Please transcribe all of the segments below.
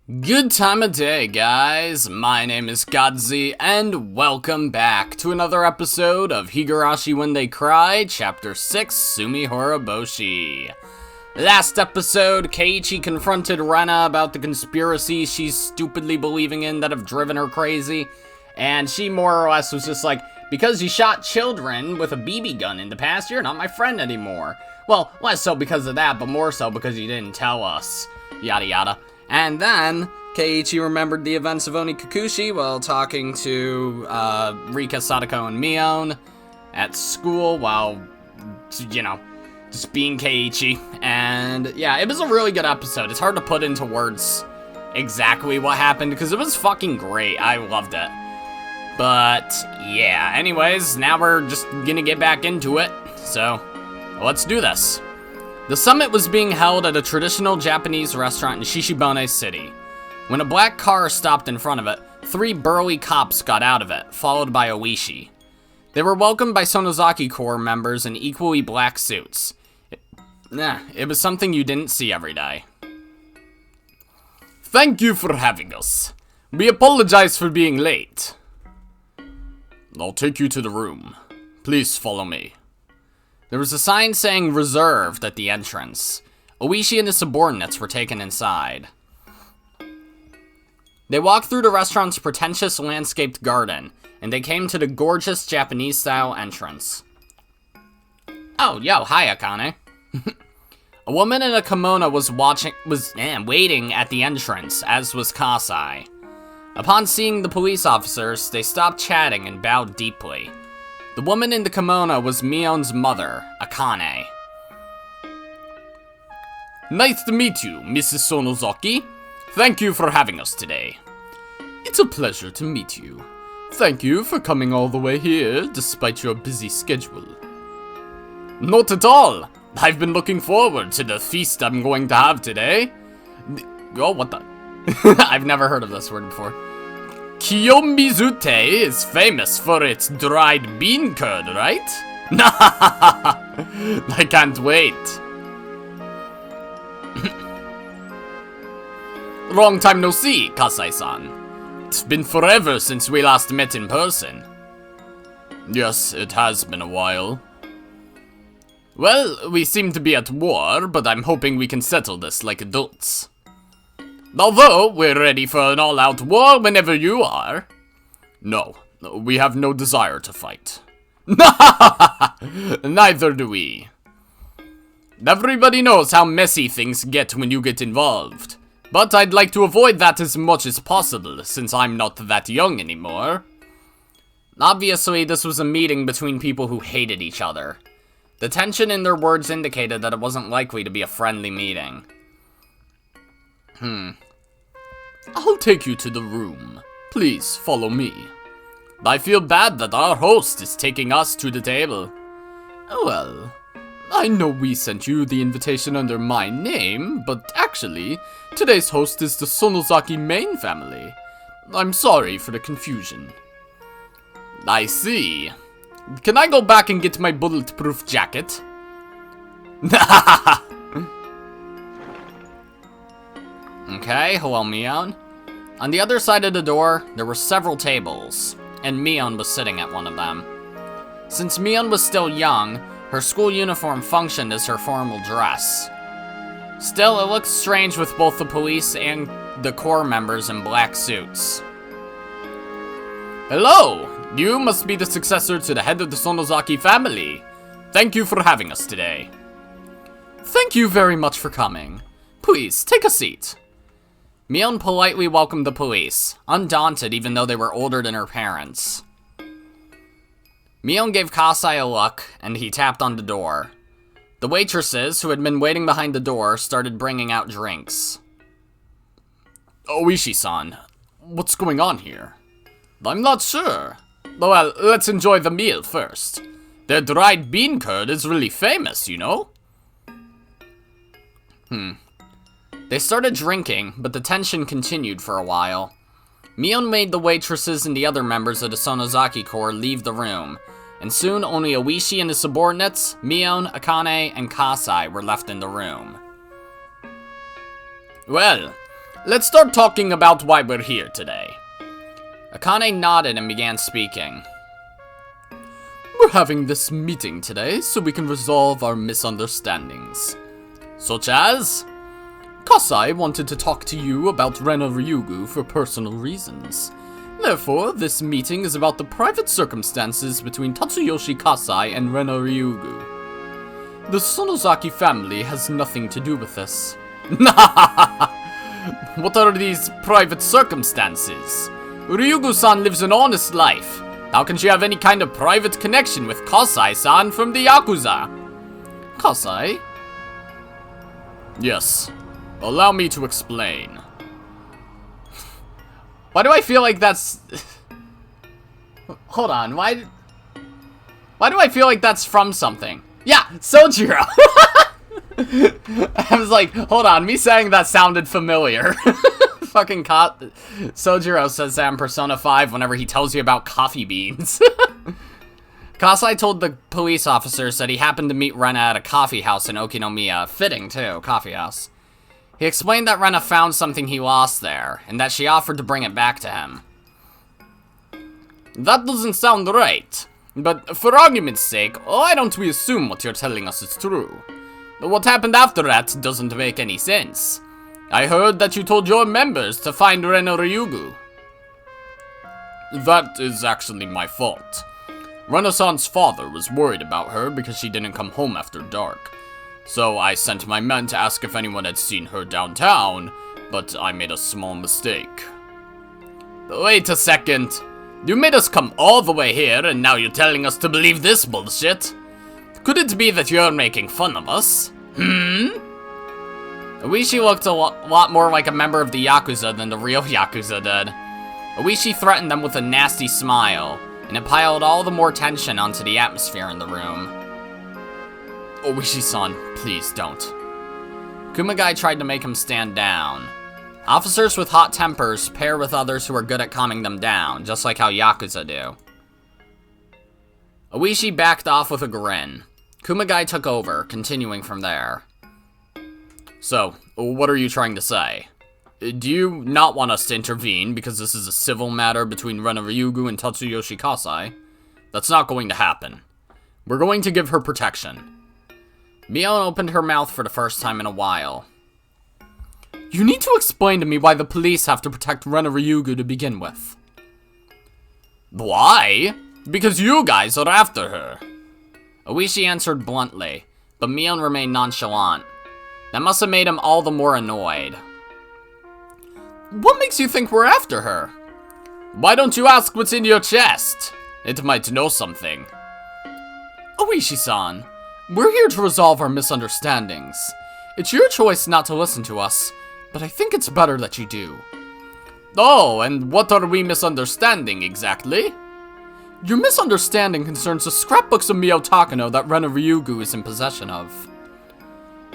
Good time of day, guys. My name is Godzi, and welcome back to another episode of Higurashi When They Cry, Ch.6 Tsumihoroboshi. Last episode, Keiichi confronted Rena about the conspiracy she's stupidly believing in that have driven her crazy, and she more or less was just like, because you shot children with a BB gun in the past, you're not my friend anymore. Well, less so because of that, but more so because you didn't tell us. Yada yada. And then, Keiichi remembered the events of Onikakushi while talking to Rika, Sadako, and Mion at school while, just being Keiichi. And yeah, it was a really good episode. It's hard to put into words exactly what happened because it was fucking great. I loved it. But yeah, anyways, now we're just gonna get back into it. So, let's do this. The summit was being held at a traditional Japanese restaurant in Shishibone City. When a black car stopped in front of it, 3 burly cops got out of it, followed by Oishi. They were welcomed by Sonozaki Corps members in equally black suits. It was something you didn't see every day. Thank you for having us. We apologize for being late. I'll take you to the room. Please follow me. There was a sign saying reserved at the entrance. Oishi and his subordinates were taken inside. They walked through the restaurant's pretentious landscaped garden, and they came to the gorgeous Japanese-style entrance. Oh, yo, hi, Akane. A woman in a kimono was waiting at the entrance, as was Kasai. Upon seeing the police officers, they stopped chatting and bowed deeply. The woman in the kimono was Mion's mother, Akane. Nice to meet you, Mrs. Sonozaki. Thank you for having us today. It's a pleasure to meet you. Thank you for coming all the way here, despite your busy schedule. Not at all. I've been looking forward to the feast I'm going to have today. Oh, what the? I've never heard of this word before. Kiyomizute is famous for its dried bean curd, right? I can't wait. Long time no see, Kasai-san. It's been forever since we last met in person. Yes, it has been a while. Well, we seem to be at war, but I'm hoping we can settle this like adults. Although, we're ready for an all-out war whenever you are. No, we have no desire to fight. Neither do we. Everybody knows how messy things get when you get involved. But I'd like to avoid that as much as possible, since I'm not that young anymore. Obviously, this was a meeting between people who hated each other. The tension in their words indicated that it wasn't likely to be a friendly meeting. I'll take you to the room. Please follow me. I feel bad that our host is taking us to the table. Well, I know we sent you the invitation under my name, but actually, today's host is the Sonozaki main family. I'm sorry for the confusion. I see. Can I go back and get my bulletproof jacket? Okay, hello Mion. On the other side of the door, there were several tables, and Mion was sitting at one of them. Since Mion was still young, her school uniform functioned as her formal dress. Still, it looked strange with both the police and the Corps members in black suits. Hello! You must be the successor to the head of the Sonozaki family. Thank you for having us today. Thank you very much for coming. Please, take a seat. Mion politely welcomed the police, undaunted even though they were older than her parents. Mion gave Kasai a look, and he tapped on the door. The waitresses, who had been waiting behind the door, started bringing out drinks. Oishi-san, what's going on here? I'm not sure. Well, let's enjoy the meal first. Their dried bean curd is really famous, you know? They started drinking, but the tension continued for a while. Mion made the waitresses and the other members of the Sonozaki Corps leave the room, and soon only Oishi and his subordinates, Mion, Akane, and Kasai were left in the room. Well, let's start talking about why we're here today. Akane nodded and began speaking. We're having this meeting today so we can resolve our misunderstandings. Such as? Kasai wanted to talk to you about Rena Ryugu for personal reasons. Therefore, this meeting is about the private circumstances between Tatsuyoshi Kasai and Rena Ryugu. The Sonozaki family has nothing to do with this. What are these private circumstances? Ryugu-san lives an honest life. How can she have any kind of private connection with Kasai-san from the Yakuza? Kasai? Yes. Allow me to explain. Why do I feel like that's... Hold on, why do I feel like that's from something? Yeah, Sojiro! I was like, hold on, me saying that sounded familiar. Fucking Sojiro says that in Persona 5 whenever he tells you about coffee beans. Kasai told the police officers that he happened to meet Rena at a coffee house in Okinomiya. Fitting, too, coffee house. He explained that Rena found something he lost there, and that she offered to bring it back to him. That doesn't sound right. But for argument's sake, why don't we assume what you're telling us is true? What happened after that doesn't make any sense. I heard that you told your members to find Rena Ryugu. That is actually my fault. Rena-san's father was worried about her because she didn't come home after dark. So I sent my men to ask if anyone had seen her downtown, but I made a small mistake. Wait a second. You made us come all the way here, and now you're telling us to believe this bullshit? Could it be that you're making fun of us? Oishi looked a lot more like a member of the Yakuza than the real Yakuza did. Oishi threatened them with a nasty smile, and it piled all the more tension onto the atmosphere in the room. Oishi-san, please don't. Kumagai tried to make him stand down. Officers with hot tempers pair with others who are good at calming them down, just like how Yakuza do. Oishi backed off with a grin. Kumagai took over, continuing from there. So, what are you trying to say? Do you not want us to intervene because this is a civil matter between Rena Ryugu and Tatsuyoshi Kasai? That's not going to happen. We're going to give her protection. Mion opened her mouth for the first time in a while. You need to explain to me why the police have to protect Rena Ryugu to begin with. Why? Because you guys are after her. Oishi answered bluntly, but Mion remained nonchalant. That must have made him all the more annoyed. What makes you think we're after her? Why don't you ask what's in your chest? It might know something. Oishi-san, we're here to resolve our misunderstandings. It's your choice not to listen to us, but I think it's better that you do. Oh, and what are we misunderstanding exactly? Your misunderstanding concerns the scrapbooks of Mio Takano that Rena Ryugu is in possession of.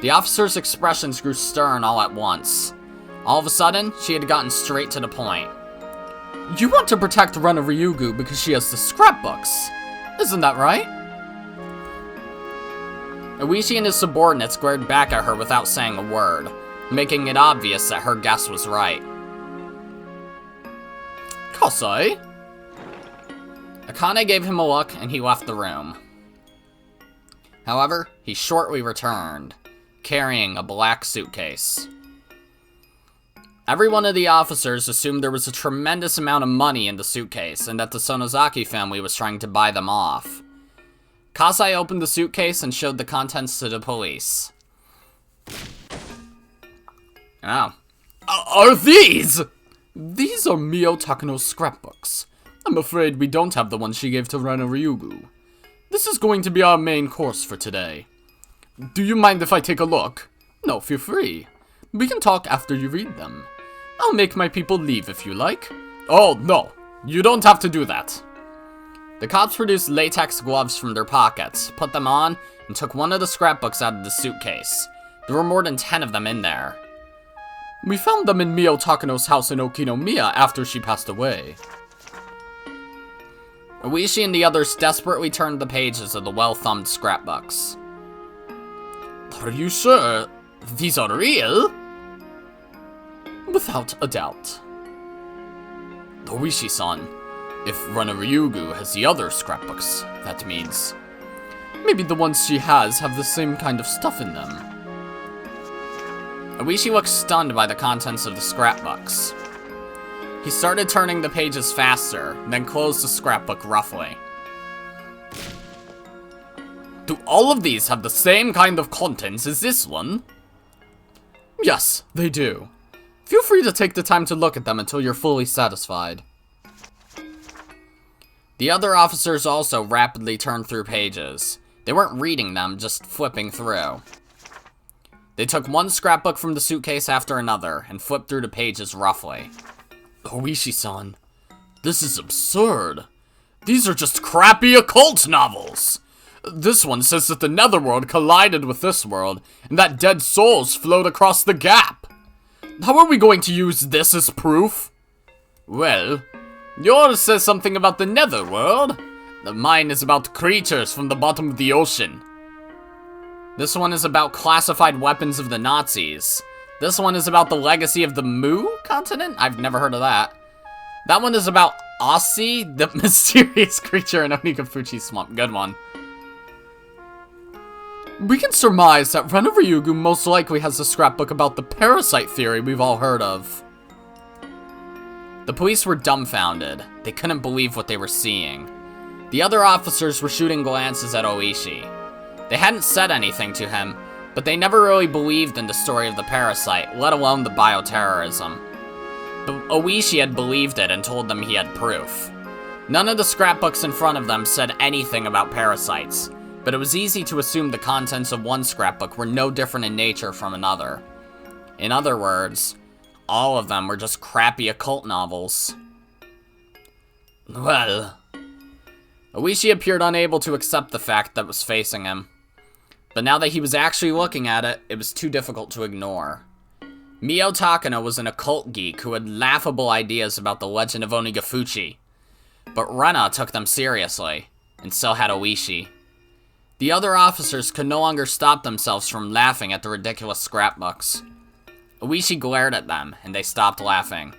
The officer's expressions grew stern all at once. All of a sudden, she had gotten straight to the point. You want to protect Rena Ryugu because she has the scrapbooks. Isn't that right? Oishi and his subordinates glared back at her without saying a word, making it obvious that her guess was right. Kasai? Akane gave him a look and he left the room. However, he shortly returned, carrying a black suitcase. Every one of the officers assumed there was a tremendous amount of money in the suitcase and that the Sonozaki family was trying to buy them off. Kasai opened the suitcase and showed the contents to the police. Oh. Are these? These are Mio Takano's scrapbooks. I'm afraid we don't have the ones she gave to Rena Ryugu. This is going to be our main course for today. Do you mind if I take a look? No, feel free. We can talk after you read them. I'll make my people leave if you like. Oh, no. You don't have to do that. The cops produced latex gloves from their pockets, put them on, and took one of the scrapbooks out of the suitcase. There were more than 10 of them in there. We found them in Mio Takano's house in Okinomiya after she passed away. Oishi and the others desperately turned the pages of the well-thumbed scrapbooks. Are you sure these are real? Without a doubt. Oishi-san, if Rena Ryugu has the other scrapbooks, that means maybe the ones she has have the same kind of stuff in them. Oishi looked stunned by the contents of the scrapbooks. He started turning the pages faster, then closed the scrapbook roughly. Do all of these have the same kind of contents as this one? Yes, they do. Feel free to take the time to look at them until you're fully satisfied. The other officers also rapidly turned through pages. They weren't reading them, just flipping through. They took one scrapbook from the suitcase after another, and flipped through the pages roughly. Oishi-san, this is absurd. These are just crappy occult novels. This one says that the netherworld collided with this world, and that dead souls float across the gap. How are we going to use this as proof? Well, yours says something about the netherworld. Mine is about creatures from the bottom of the ocean. This one is about classified weapons of the Nazis. This one is about the legacy of the Mu continent? I've never heard of that. That one is about Aussie, the mysterious creature in Onikafuchi Swamp. Good one. We can surmise that Rena Ryugu most likely has a scrapbook about the parasite theory we've all heard of. The police were dumbfounded. They couldn't believe what they were seeing. The other officers were shooting glances at Oishi. They hadn't said anything to him, but they never really believed in the story of the parasite, let alone the bioterrorism. But Oishi had believed it and told them he had proof. None of the scrapbooks in front of them said anything about parasites, but it was easy to assume the contents of one scrapbook were no different in nature from another. In other words, all of them were just crappy occult novels. Well, Oishi appeared unable to accept the fact that was facing him. But now that he was actually looking at it, it was too difficult to ignore. Mio Takano was an occult geek who had laughable ideas about the legend of Onigafuchi. But Rena took them seriously, and so had Oishi. The other officers could no longer stop themselves from laughing at the ridiculous scrapbooks. Oishi glared at them, and they stopped laughing.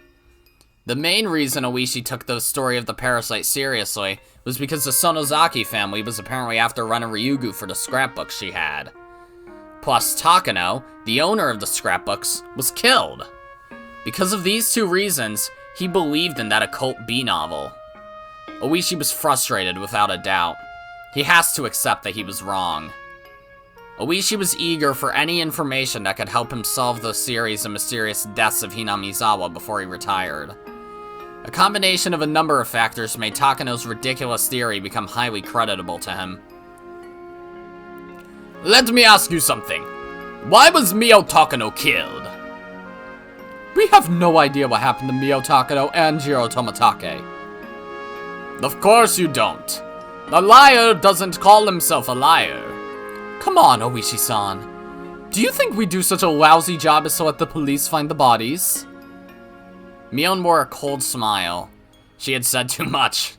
The main reason Oishi took the story of the parasite seriously was because the Sonozaki family was apparently after Rena Ryugu for the scrapbooks she had. Plus, Takano, the owner of the scrapbooks, was killed. Because of these two reasons, he believed in that occult B novel. Oishi was frustrated without a doubt. He has to accept that he was wrong. Oishi was eager for any information that could help him solve the series of mysterious deaths of Hinamizawa before he retired. A combination of a number of factors made Takano's ridiculous theory become highly creditable to him. Let me ask you something. Why was Mio Takano killed? We have no idea what happened to Mio Takano and Jiro Tomatake. Of course you don't. A liar doesn't call himself a liar. Come on, Oishi-san. Do you think we do such a lousy job as to let the police find the bodies? Mion wore a cold smile. She had said too much.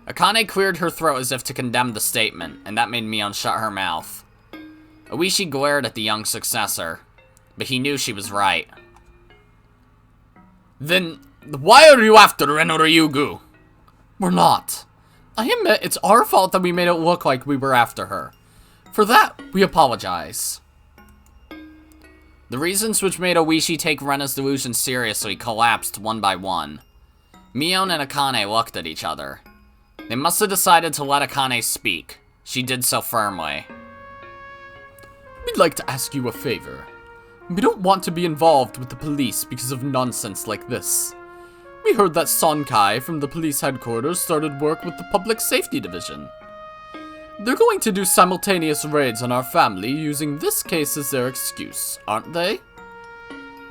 Akane cleared her throat as if to condemn the statement, and that made Mion shut her mouth. Oishi glared at the young successor, but he knew she was right. Then, why are you after Rena Ryugu? We're not. I admit it's our fault that we made it look like we were after her. For that, we apologize. The reasons which made Oishi take Rena's delusion seriously collapsed one by one. Mion and Akane looked at each other. They must have decided to let Akane speak. She did so firmly. We'd like to ask you a favor. We don't want to be involved with the police because of nonsense like this. We heard that Sonkai from the police headquarters started work with the Public Safety Division. They're going to do simultaneous raids on our family using this case as their excuse, aren't they?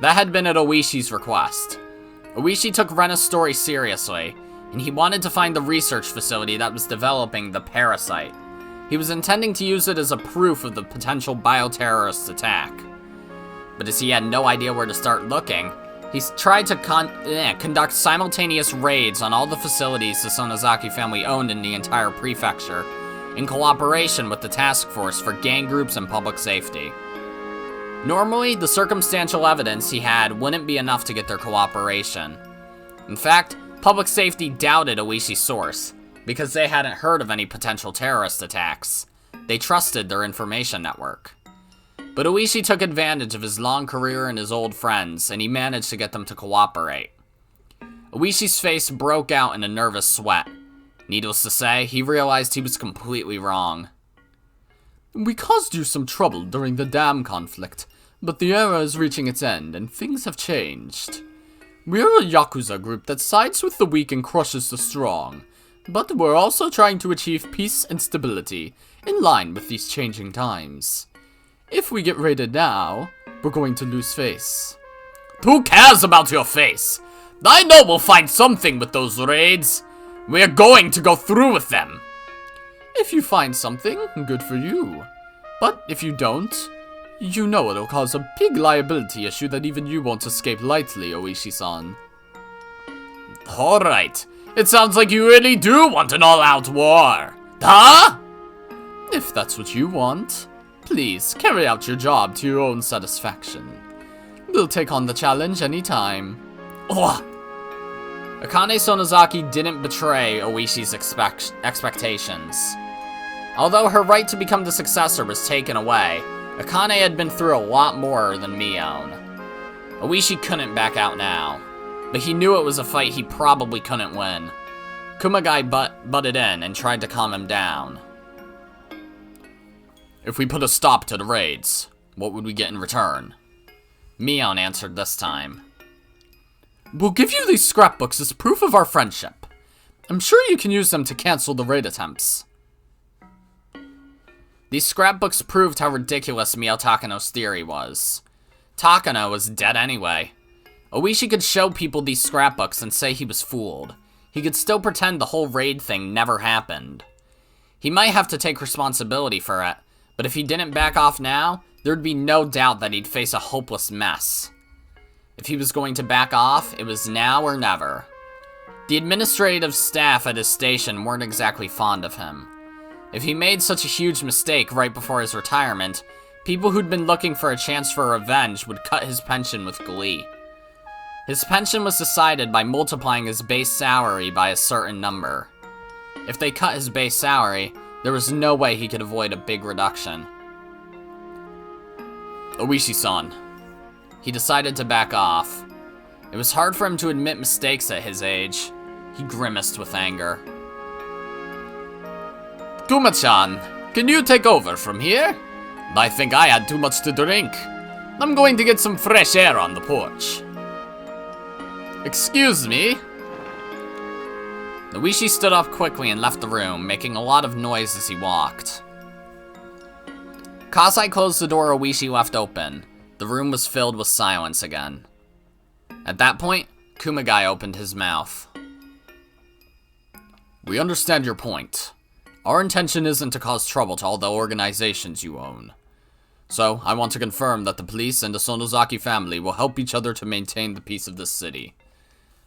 That had been at Oishi's request. Oishi took Rena's story seriously, and he wanted to find the research facility that was developing the parasite. He was intending to use it as a proof of the potential bioterrorist attack. But as he had no idea where to start looking, he tried to conduct simultaneous raids on all the facilities the Sonozaki family owned in the entire prefecture, in cooperation with the task force for gang groups and public safety. Normally, the circumstantial evidence he had wouldn't be enough to get their cooperation. In fact, public safety doubted Oishi's source, because they hadn't heard of any potential terrorist attacks. They trusted their information network. But Oishi took advantage of his long career and his old friends, and he managed to get them to cooperate. Oishi's face broke out in a nervous sweat. Needless to say, he realized he was completely wrong. We caused you some trouble during the dam conflict, but the era is reaching its end, and things have changed. We're a Yakuza group that sides with the weak and crushes the strong, but we're also trying to achieve peace and stability, in line with these changing times. If we get raided now, we're going to lose face. Who cares about your face? I know we'll find something with those raids. We're going to go through with them. If you find something, good for you. But if you don't, you know it'll cause a big liability issue that even you won't escape lightly, Oishi-san. Alright, it sounds like you really do want an all-out war. Huh? If that's what you want, please carry out your job to your own satisfaction. We'll take on the challenge anytime. Oh. Akane Sonozaki didn't betray Oishi's expectations. Although her right to become the successor was taken away, Akane had been through a lot more than Mion. Oishi couldn't back out now, but he knew it was a fight he probably couldn't win. Kumagai butted in and tried to calm him down. If we put a stop to the raids, what would we get in return? Mion answered this time. We'll give you these scrapbooks as proof of our friendship. I'm sure you can use them to cancel the raid attempts. These scrapbooks proved how ridiculous Mio Takano's theory was. Takano was dead anyway. Oishi could show people these scrapbooks and say he was fooled. He could still pretend the whole raid thing never happened. He might have to take responsibility for it, but if he didn't back off now, there'd be no doubt that he'd face a hopeless mess. If he was going to back off, it was now or never. The administrative staff at his station weren't exactly fond of him. If he made such a huge mistake right before his retirement, people who'd been looking for a chance for revenge would cut his pension with glee. His pension was decided by multiplying his base salary by a certain number. If they cut his base salary, there was no way he could avoid a big reduction. Oishi-san. He decided to back off. It was hard for him to admit mistakes at his age. He grimaced with anger. Kuma-chan, can you take over from here? I think I had too much to drink. I'm going to get some fresh air on the porch. Excuse me? Oishi stood up quickly and left the room, making a lot of noise as he walked. Kasai closed the door Oishi left open. The room was filled with silence again. At that point, Kumagai opened his mouth. We understand your point. Our intention isn't to cause trouble to all the organizations you own. So, I want to confirm that the police and the Sonozaki family will help each other to maintain the peace of this city.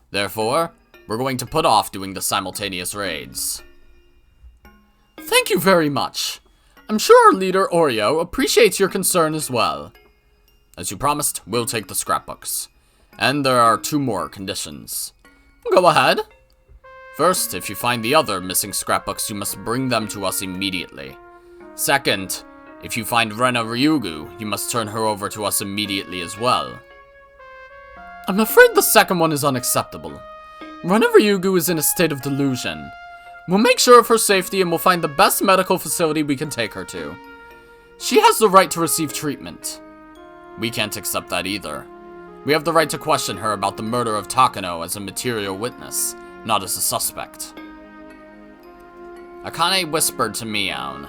Therefore, we're going to put off doing the simultaneous raids. Thank you very much. I'm sure our leader, Oreo, appreciates your concern as well. As you promised, we'll take the scrapbooks. And there are 2 more conditions. Go ahead. First, if you find the other missing scrapbooks, you must bring them to us immediately. Second, if you find Rena Ryugu, you must turn her over to us immediately as well. I'm afraid the second one is unacceptable. Rena Ryugu is in a state of delusion. We'll make sure of her safety and we'll find the best medical facility we can take her to. She has the right to receive treatment. We can't accept that either. We have the right to question her about the murder of Takano as a material witness, not as a suspect. Akane whispered to Mion.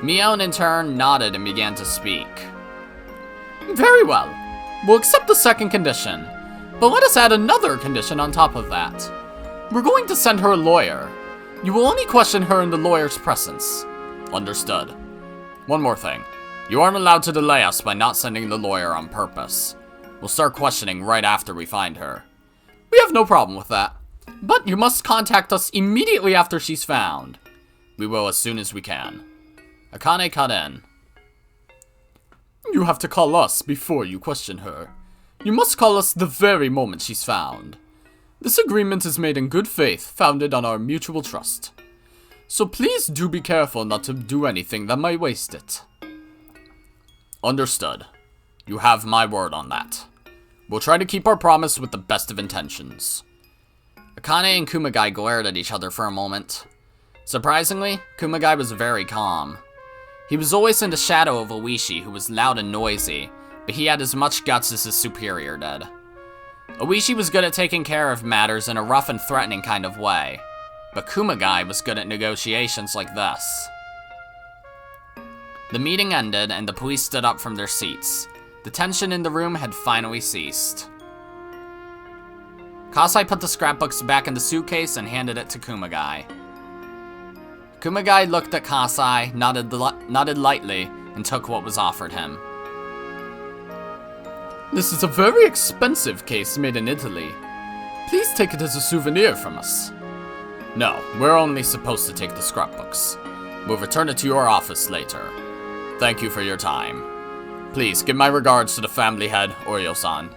Mion in turn nodded and began to speak. Very well. We'll accept the second condition, but let us add another condition on top of that. We're going to send her a lawyer. You will only question her in the lawyer's presence. Understood. One more thing. You aren't allowed to delay us by not sending the lawyer on purpose. We'll start questioning right after we find her. We have no problem with that. But you must contact us immediately after she's found. We will as soon as we can. Akane cut in. You have to call us before you question her. You must call us the very moment she's found. This agreement is made in good faith, founded on our mutual trust. So please do be careful not to do anything that might waste it. Understood. You have my word on that. We'll try to keep our promise with the best of intentions. Akane and Kumagai glared at each other for a moment. Surprisingly, Kumagai was very calm. He was always in the shadow of Oishi, who was loud and noisy, but he had as much guts as his superior did. Oishi was good at taking care of matters in a rough and threatening kind of way, but Kumagai was good at negotiations like this. The meeting ended and the police stood up from their seats. The tension in the room had finally ceased. Kasai put the scrapbooks back in the suitcase and handed it to Kumagai. Kumagai looked at Kasai, nodded lightly, and took what was offered him. This is a very expensive case made in Italy. Please take it as a souvenir from us. No, we're only supposed to take the scrapbooks. We'll return it to your office later. Thank you for your time. Please give my regards to the family head, Oryo-san.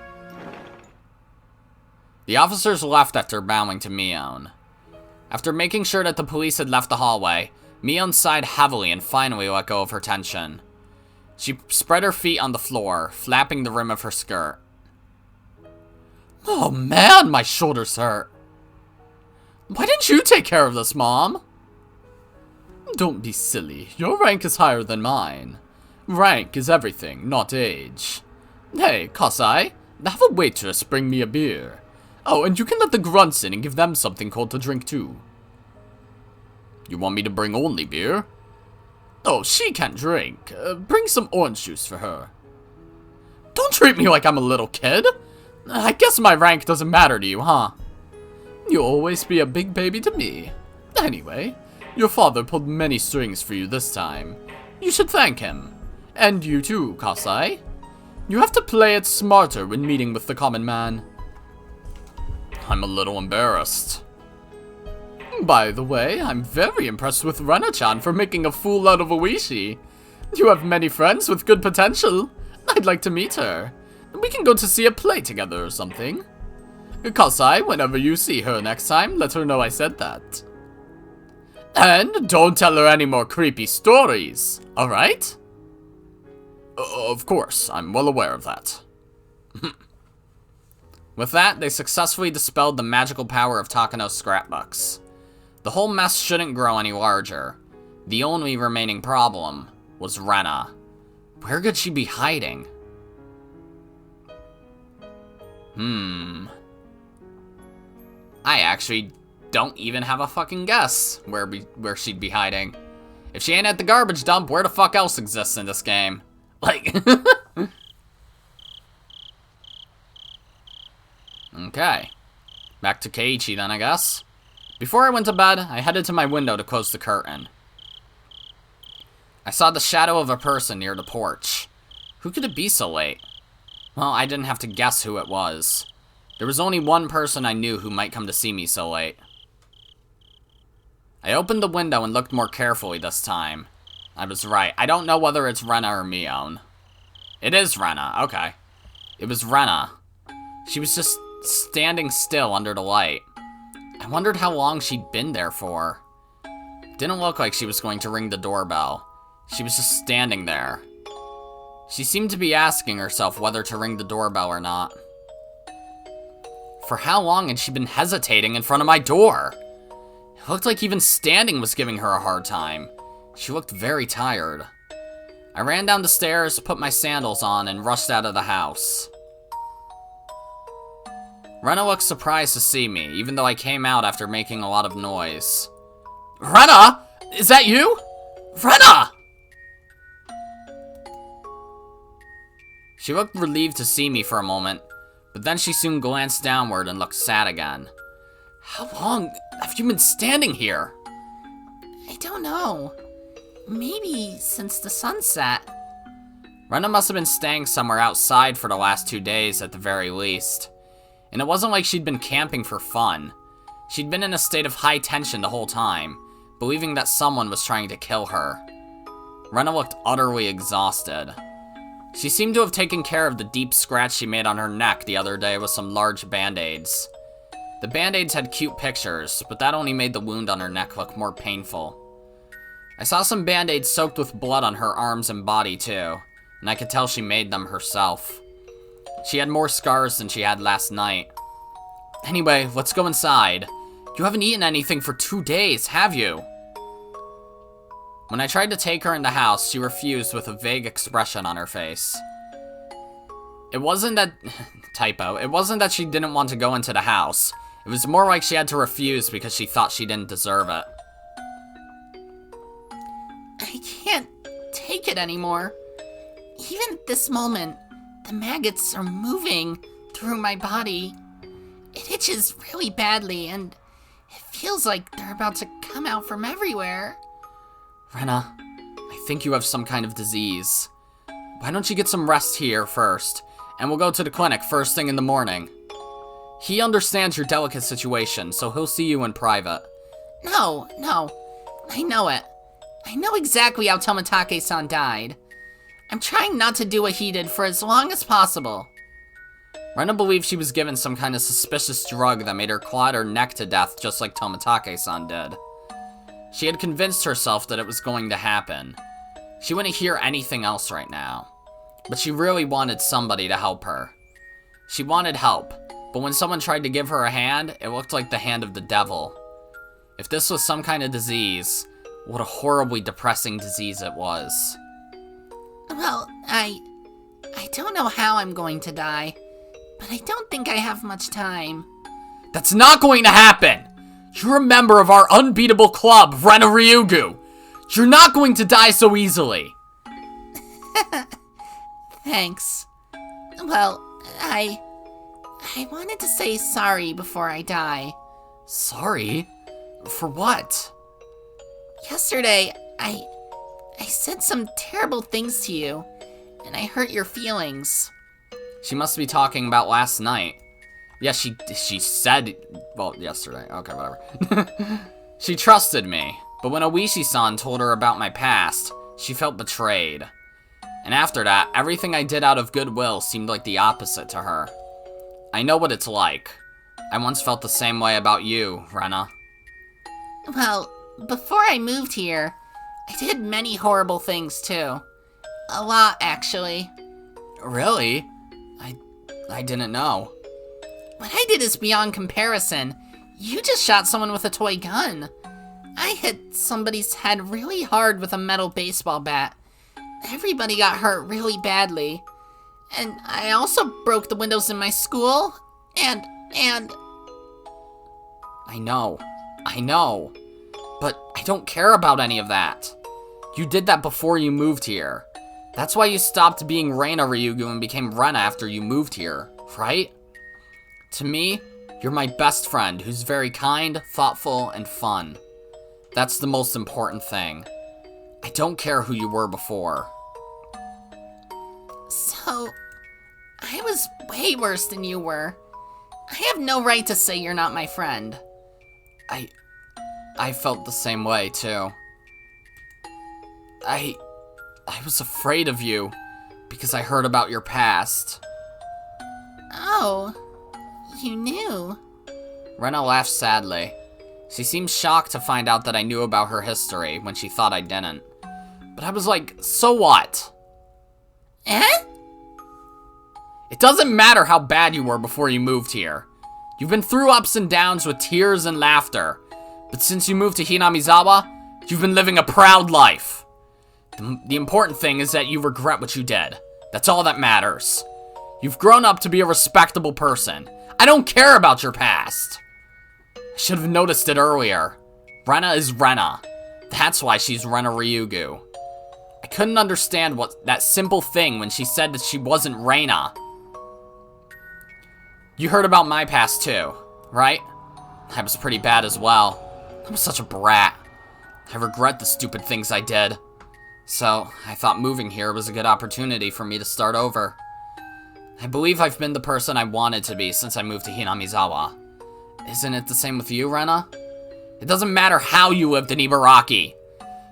The officers left after bowing to Mion. After making sure that the police had left the hallway, Mion sighed heavily and finally let go of her tension. She spread her feet on the floor, flapping the rim of her skirt. Oh man, my shoulders hurt. Why didn't you take care of this, Mom? Don't be silly. Your rank is higher than mine. Rank is everything, not age. Hey, Kasai, have a waitress bring me a beer. Oh, and you can let the grunts in and give them something cold to drink too. You want me to bring only beer? Oh, she can't drink. Bring some orange juice for her. Don't treat me like I'm a little kid. I guess my rank doesn't matter to you, huh? You'll always be a big baby to me. Anyway, your father pulled many strings for you this time. You should thank him. And you too, Kasai. You have to play it smarter when meeting with the common man. I'm a little embarrassed. By the way, I'm very impressed with Rena-chan for making a fool out of Oishi. You have many friends with good potential. I'd like to meet her. We can go to see a play together or something. Kasai, whenever you see her next time, let her know I said that. And don't tell her any more creepy stories, alright? Of course, I'm well aware of that. With that, they successfully dispelled the magical power of Takano's scrapbooks. The whole mess shouldn't grow any larger. The only remaining problem was Rena. Where could she be hiding? I actually don't even have a fucking guess where she'd be hiding. If she ain't at the garbage dump, where the fuck else exists in this game? Like, okay. Back to Keiichi then, I guess. Before I went to bed, I headed to my window to close the curtain. I saw the shadow of a person near the porch. Who could it be so late? Well, I didn't have to guess who it was. There was only one person I knew who might come to see me so late. I opened the window and looked more carefully this time. I was right. I don't know whether it's Rena or Mion. It is Rena. Okay. It was Rena. She was just standing still under the light. I wondered how long she'd been there for. Didn't look like she was going to ring the doorbell. She was just standing there. She seemed to be asking herself whether to ring the doorbell or not. For how long had she been hesitating in front of my door? It looked like even standing was giving her a hard time. She looked very tired. I ran down the stairs, put my sandals on, and rushed out of the house. Rena looked surprised to see me, even though I came out after making a lot of noise. Rena! Is that you? Rena! She looked relieved to see me for a moment, but then she soon glanced downward and looked sad again. How long have you been standing here? I don't know. Maybe since the sunset. Rena must have been staying somewhere outside for the last 2 days at the very least. And it wasn't like she'd been camping for fun. She'd been in a state of high tension the whole time, believing that someone was trying to kill her. Rena looked utterly exhausted. She seemed to have taken care of the deep scratch she made on her neck the other day with some large band-aids. The band-aids had cute pictures, but that only made the wound on her neck look more painful. I saw some band-aids soaked with blood on her arms and body too, and I could tell she made them herself. She had more scars than she had last night. Anyway, let's go inside. You haven't eaten anything for 2 days, have you? When I tried to take her in the house, she refused with a vague expression on her face. It wasn't that... typo. It wasn't that she didn't want to go into the house. It was more like she had to refuse because she thought she didn't deserve it. I can't take it anymore. Even at this moment, the maggots are moving through my body. It itches really badly, and it feels like they're about to come out from everywhere. Rena, I think you have some kind of disease. Why don't you get some rest here first, and we'll go to the clinic first thing in the morning. He understands your delicate situation, so he'll see you in private. No, I know it. I know exactly how Tomitake-san died. I'm trying not to do what he did for as long as possible. Rena believed she was given some kind of suspicious drug that made her claw her neck to death just like Tomitake-san did. She had convinced herself that it was going to happen. She wouldn't hear anything else right now. But she really wanted somebody to help her. She wanted help, but when someone tried to give her a hand, it looked like the hand of the devil. If this was some kind of disease, what a horribly depressing disease it was. Well, I don't know how I'm going to die, but I don't think I have much time. That's not going to happen! You're a member of our unbeatable club, Rena Ryugu! You're not going to die so easily! Thanks. Well, I wanted to say sorry before I die. Sorry? For what? Yesterday, I said some terrible things to you, and I hurt your feelings. She must be talking about last night. Yeah, she said, well, yesterday. Okay, whatever. She trusted me, but when Oishi-san told her about my past, she felt betrayed. And after that, everything I did out of goodwill seemed like the opposite to her. I know what it's like. I once felt the same way about you, Rena. Well, before I moved here, I did many horrible things too. A lot, actually. Really? I didn't know. What I did is beyond comparison. You just shot someone with a toy gun. I hit somebody's head really hard with a metal baseball bat. Everybody got hurt really badly. And I also broke the windows in my school, and... I know. But I don't care about any of that. You did that before you moved here. That's why you stopped being Rena Ryugu and became Rena after you moved here, right? To me, you're my best friend who's very kind, thoughtful, and fun. That's the most important thing. I don't care who you were before. So, I was way worse than you were. I have no right to say you're not my friend. I felt the same way, too. I was afraid of you because I heard about your past. Oh, you knew? Rena laughed sadly. She seemed shocked to find out that I knew about her history when she thought I didn't. But I was like, so what? Eh? It doesn't matter how bad you were before you moved here. You've been through ups and downs with tears and laughter. But since you moved to Hinamizawa, you've been living a proud life. The important thing is that you regret what you did. That's all that matters. You've grown up to be a respectable person. I don't care about your past. I should have noticed it earlier. Rena is Rena. That's why she's Rena Ryugu. I couldn't understand that simple thing when she said that she wasn't Rena. You heard about my past too, right? I was pretty bad as well. I was such a brat. I regret the stupid things I did. So, I thought moving here was a good opportunity for me to start over. I believe I've been the person I wanted to be since I moved to Hinamizawa. Isn't it the same with you, Rena? It doesn't matter how you lived in Ibaraki.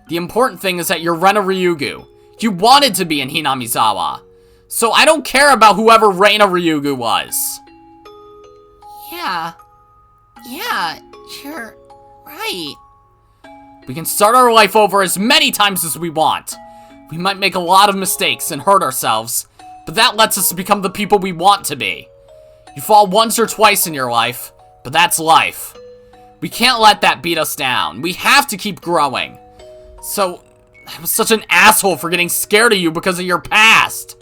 The important thing is that you're Rena Ryugu. You wanted to be in Hinamizawa. So I don't care about whoever Rena Ryugu was. Yeah, you're right. We can start our life over as many times as we want. We might make a lot of mistakes and hurt ourselves, but that lets us become the people we want to be. You fall once or twice in your life, but that's life. We can't let that beat us down. We have to keep growing. So, I was such an asshole for getting scared of you because of your past.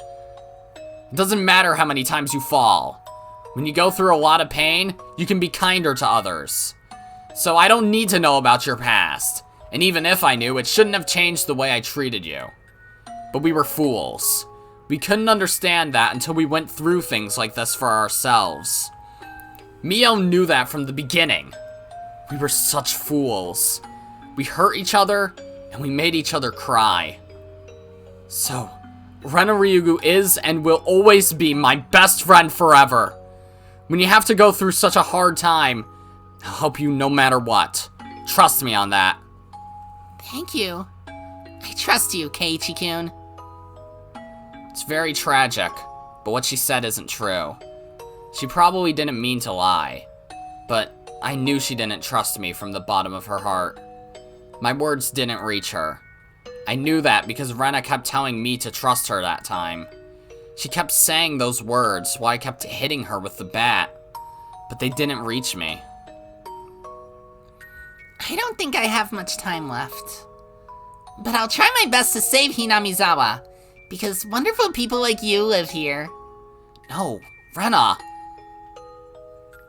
It doesn't matter how many times you fall. When you go through a lot of pain, you can be kinder to others. So I don't need to know about your past. And even if I knew, it shouldn't have changed the way I treated you. But we were fools. We couldn't understand that until we went through things like this for ourselves. Mio knew that from the beginning. We were such fools. We hurt each other, and we made each other cry. So, Rena Ryugu is and will always be my best friend forever. When you have to go through such a hard time, I'll help you no matter what. Trust me on that. Thank you. I trust you, Keiichi-kun. It's very tragic, but what she said isn't true. She probably didn't mean to lie, but I knew she didn't trust me from the bottom of her heart. My words didn't reach her. I knew that because Rena kept telling me to trust her that time. She kept saying those words while I kept hitting her with the bat, but they didn't reach me. I don't think I have much time left. But I'll try my best to save Hinamizawa, because wonderful people like you live here. No, Rena.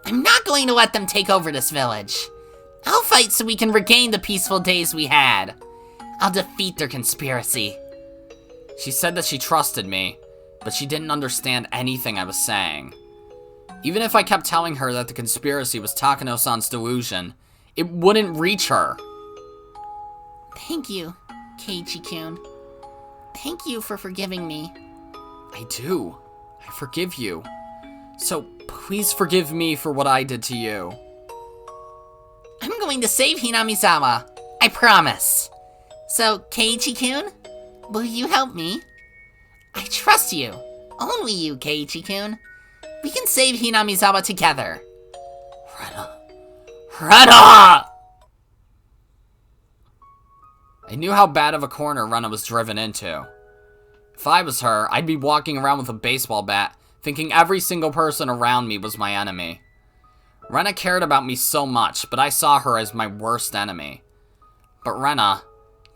I'm not going to let them take over this village. I'll fight so we can regain the peaceful days we had. I'll defeat their conspiracy. She said that she trusted me, but she didn't understand anything I was saying. Even if I kept telling her that the conspiracy was Takano-san's delusion, it wouldn't reach her. Thank you, Keiichi-kun. Thank you for forgiving me. I do. I forgive you. So please forgive me for what I did to you. I'm going to save Hinamizawa. I promise. So, Keiichi-kun, will you help me? I trust you. Only you, Keiichi-kun. We can save Hinamizawa together. Rena! I knew how bad of a corner Rena was driven into. If I was her, I'd be walking around with a baseball bat, thinking every single person around me was my enemy. Rena cared about me so much, but I saw her as my worst enemy. But Rena,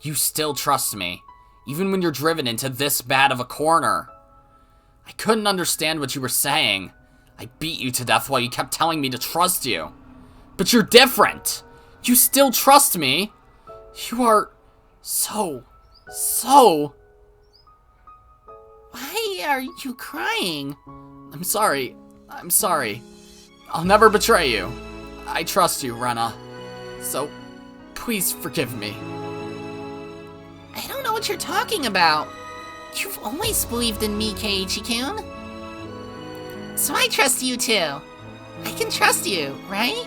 you still trust me, even when you're driven into this bad of a corner. I couldn't understand what you were saying. I beat you to death while you kept telling me to trust you. But you're different. You still trust me. You are so... Why are you crying? I'm sorry. I'll never betray you. I trust you, Rena. So, please forgive me. I don't know what you're talking about. You've always believed in me, Keiichi-kun. So I trust you too. I can trust you, right?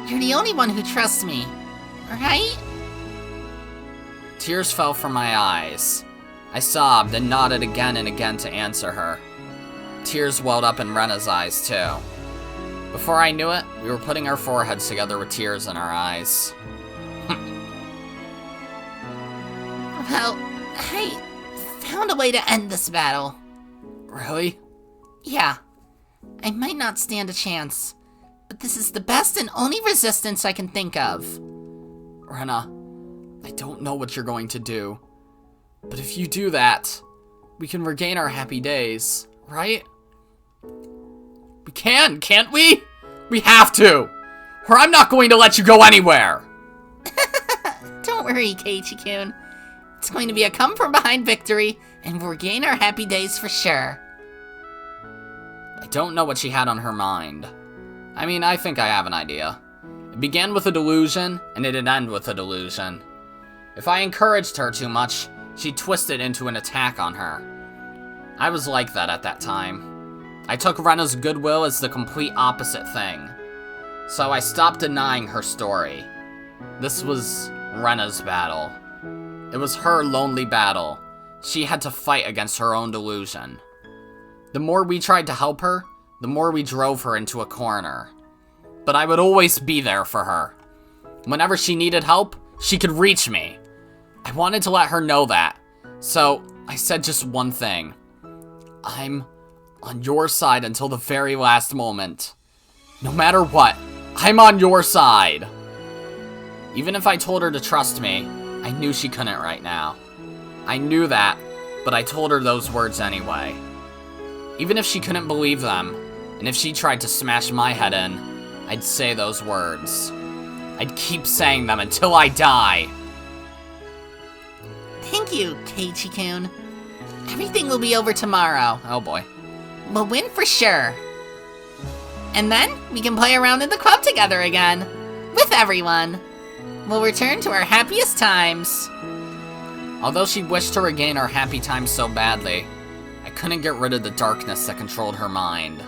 You're the only one who trusts me, right? Tears fell from my eyes. I sobbed and nodded again and again to answer her. Tears welled up in Rena's eyes too. Before I knew it, we were putting our foreheads together with tears in our eyes. Well, I found a way to end this battle. Really? Yeah. I might not stand a chance, but this is the best and only resistance I can think of. Rena, I don't know what you're going to do, but if you do that, we can regain our happy days, right? We can, can't we? We have to, or I'm not going to let you go anywhere. Don't worry, Keiichi-kun. It's going to be a come-from-behind victory, and we'll regain our happy days for sure. I don't know what she had on her mind. I mean, I think I have an idea. It began with a delusion, and it'd end with a delusion. If I encouraged her too much, she'd twist it into an attack on her. I was like that at that time. I took Rena's goodwill as the complete opposite thing. So I stopped denying her story. This was Rena's battle. It was her lonely battle. She had to fight against her own delusion. The more we tried to help her, the more we drove her into a corner. But I would always be there for her. Whenever she needed help, she could reach me. I wanted to let her know that. So I said just one thing. I'm on your side until the very last moment. No matter what, I'm on your side. Even if I told her to trust me, I knew she couldn't right now. I knew that, but I told her those words anyway. Even if she couldn't believe them, and if she tried to smash my head in, I'd say those words. I'd keep saying them until I die. Thank you, Keiichi-kun. Everything will be over tomorrow. Oh boy. We'll win for sure. And then we can play around in the club together again. With everyone. We'll return to our happiest times. Although she wished to regain our happy times so badly, I couldn't get rid of the darkness that controlled her mind.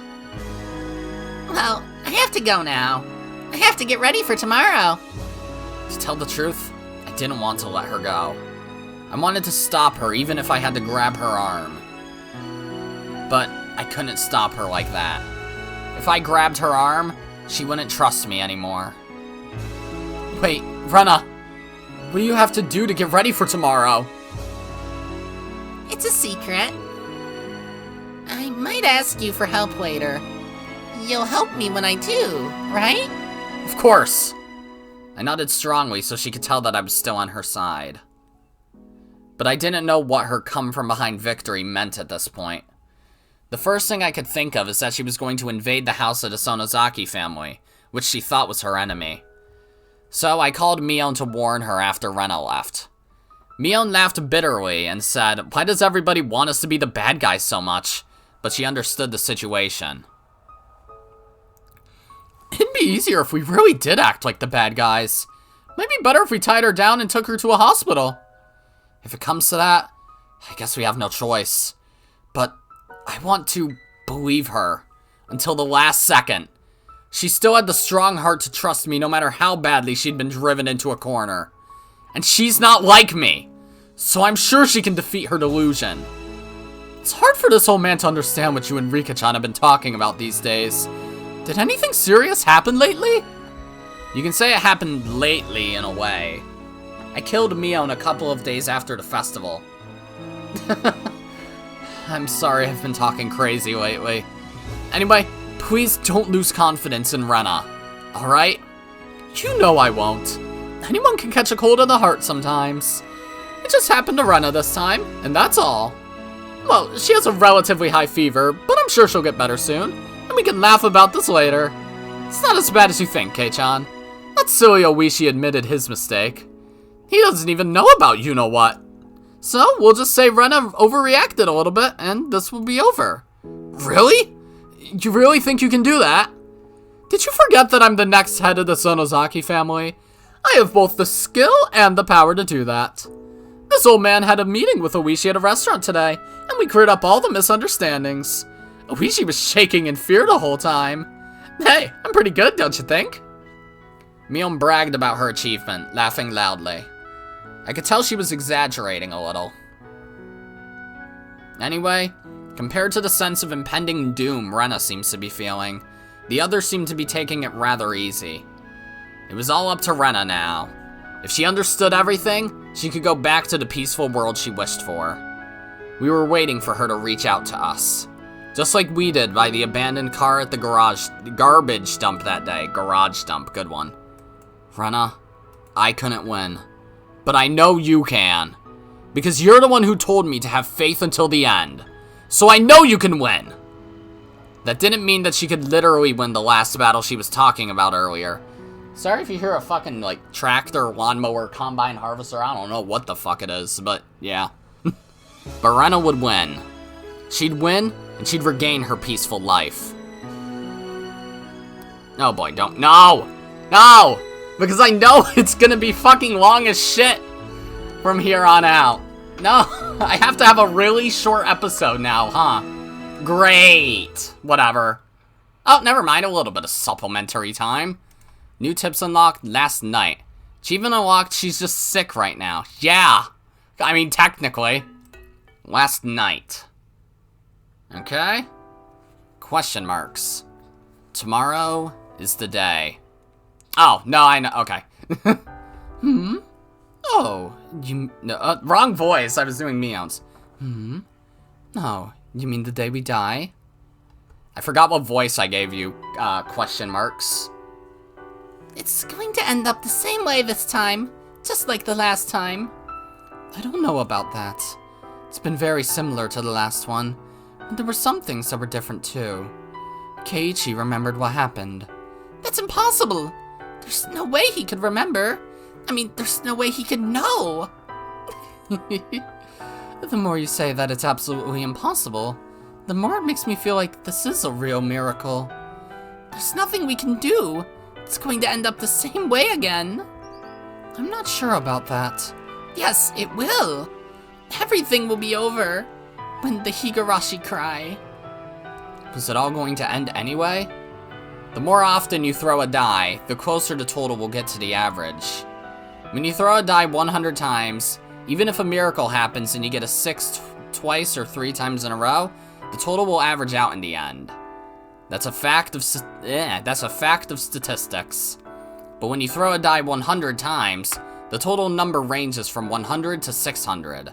Well, I have to go now. I have to get ready for tomorrow. To tell the truth, I didn't want to let her go. I wanted to stop her even if I had to grab her arm. But I couldn't stop her like that. If I grabbed her arm, she wouldn't trust me anymore. Wait, Rena, what do you have to do to get ready for tomorrow? It's a secret. I might ask you for help later. You'll help me when I do, right? Of course. I nodded strongly so she could tell that I was still on her side. But I didn't know what her come-from-behind victory meant at this point. The first thing I could think of is that she was going to invade the house of the Sonozaki family, which she thought was her enemy. So I called Mion to warn her after Rena left. Mion laughed bitterly and said, "Why does everybody want us to be the bad guys so much?" But she understood the situation. It'd be easier if we really did act like the bad guys. Might be better if we tied her down and took her to a hospital. If it comes to that, I guess we have no choice. But I want to believe her until the last second. She still had the strong heart to trust me no matter how badly she'd been driven into a corner. And she's not like me, so I'm sure she can defeat her delusion. It's hard for this old man to understand what you and Rika-chan have been talking about these days. Did anything serious happen lately? You can say it happened lately in a way. I killed Mion a couple of days after the festival. I'm sorry I've been talking crazy lately. Anyway, please don't lose confidence in Rena, alright? You know I won't. Anyone can catch a cold in the heart sometimes. It just happened to Rena this time, and that's all. Well, she has a relatively high fever, but I'm sure she'll get better soon, and we can laugh about this later. It's not as bad as you think, Kei-chan. That silly Oishi admitted his mistake. He doesn't even know about you-know-what. So, we'll just say Rena overreacted a little bit, and this will be over. Really? You really think you can do that? Did you forget that I'm the next head of the Sonozaki family? I have both the skill and the power to do that. This old man had a meeting with Oishi at a restaurant today, and we cleared up all the misunderstandings. Oishi was shaking in fear the whole time. Hey, I'm pretty good, don't you think? Mion bragged about her achievement, laughing loudly. I could tell she was exaggerating a little. Anyway, compared to the sense of impending doom Rena seems to be feeling, the others seem to be taking it rather easy. It was all up to Rena now. If she understood everything, she could go back to the peaceful world she wished for. We were waiting for her to reach out to us. Just like we did by the abandoned car at the garbage dump that day. Garage dump, good one. Rena, I couldn't win. But I know you can. Because you're the one who told me to have faith until the end. So I know you can win! That didn't mean that she could literally win the last battle she was talking about earlier. Sorry if you hear a fucking, like, tractor, lawnmower, combine harvester, I don't know what the fuck it is, but yeah. But Rena would win. She'd win, and she'd regain her peaceful life. Oh boy, don't, no! No! Because I know it's gonna be fucking long as shit from here on out. No, I have to have a really short episode now, huh? Great! Whatever. Oh, never mind, a little bit of supplementary time. New tips unlocked last night. Achievement unlocked, she's just sick right now. Yeah! I mean, technically. Last night. Okay? Question marks. Tomorrow is the day. Oh, no, I know. Okay. Oh, you... No, wrong voice. I was doing meows. Oh, you mean the day we die? I forgot what voice I gave you. Question marks. It's going to end up the same way this time, just like the last time. I don't know about that. It's been very similar to the last one, but there were some things that were different too. Keiichi remembered what happened. That's impossible. There's no way he could remember. I mean, there's no way he could know. The more you say that it's absolutely impossible, the more it makes me feel like this is a real miracle. There's nothing we can do. It's going to end up the same way again. I'm not sure about that. Yes, it will. Everything will be over when the Higurashi cry. Was it all going to end anyway? The more often you throw a die, the closer the total will get to the average. When you throw a die 100 times, even if a miracle happens and you get a 6 twice or 3 times in a row, the total will average out in the end. That's a fact of statistics. But when you throw a die 100 times, the total number ranges from 100 to 600.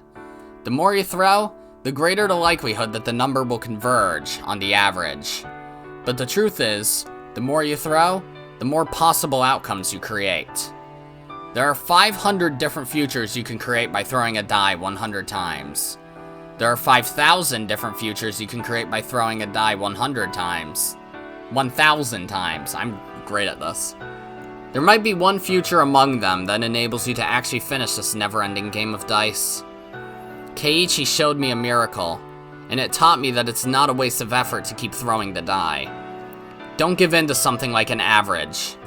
The more you throw, the greater the likelihood that the number will converge on the average. But the truth is, the more you throw, the more possible outcomes you create. There are 500 different futures you can create by throwing a die 100 times. There are 5,000 different futures you can create by throwing a die 100 times. 1,000 times. I'm great at this. There might be one future among them that enables you to actually finish this never-ending game of dice. Keiichi showed me a miracle, and it taught me that it's not a waste of effort to keep throwing the die. Don't give in to something like an average.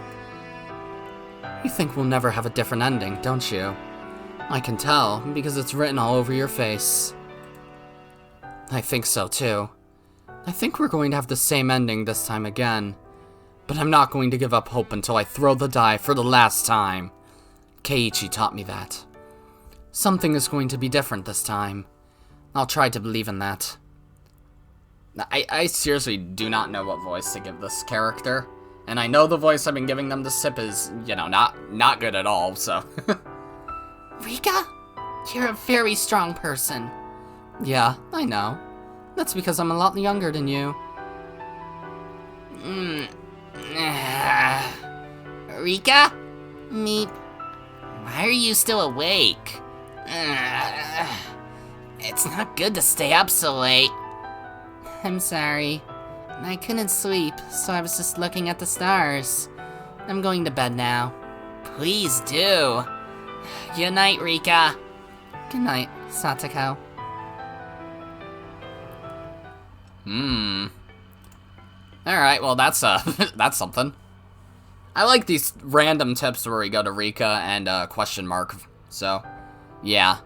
You think we'll never have a different ending, don't you? I can tell, because it's written all over your face. I think so, too. I think we're going to have the same ending this time again. But I'm not going to give up hope until I throw the die for the last time. Keiichi taught me that. Something is going to be different this time. I'll try to believe in that. I seriously do not know what voice to give this character. And I know the voice I've been giving them to Sip is, you know, not good at all, so. Rika, you're a very strong person. Yeah, I know. That's because I'm a lot younger than you. Rika? Meep. Why are you still awake? It's not good to stay up so late. I'm sorry. I couldn't sleep, so I was just looking at the stars. I'm going to bed now. Please do. Good night, Rika. Good night, Satoko. Alright, well that's that's something. I like these random tips where we go to Rika and question mark, so yeah.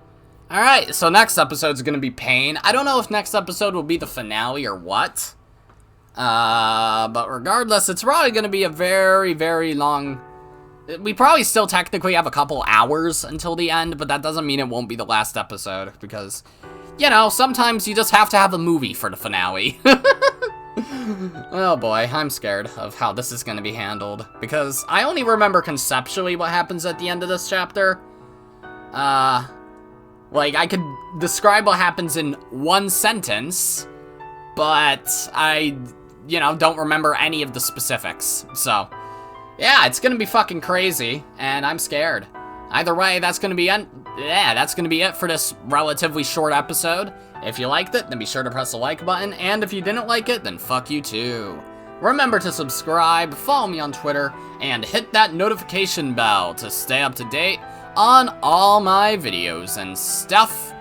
Alright, so next episode's gonna be Pain. I don't know if next episode will be the finale or what. But regardless, it's probably gonna be a very, very long... We probably still technically have a couple hours until the end, but that doesn't mean it won't be the last episode, because, you know, sometimes you just have to have a movie for the finale. Oh boy, I'm scared of how this is gonna be handled, because I only remember conceptually what happens at the end of this chapter. Like, I could describe what happens in one sentence, but I, you know, don't remember any of the specifics, so... Yeah, it's gonna be fucking crazy, and I'm scared. Either way, that's gonna be it for this relatively short episode. If you liked it, then be sure to press the like button, and if you didn't like it, then fuck you too. Remember to subscribe, follow me on Twitter, and hit that notification bell to stay up to date on all my videos and stuff.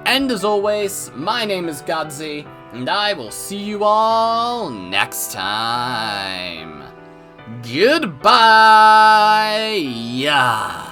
And as always, my name is Godzi, and I will see you all next time. Goodbye! Yeah.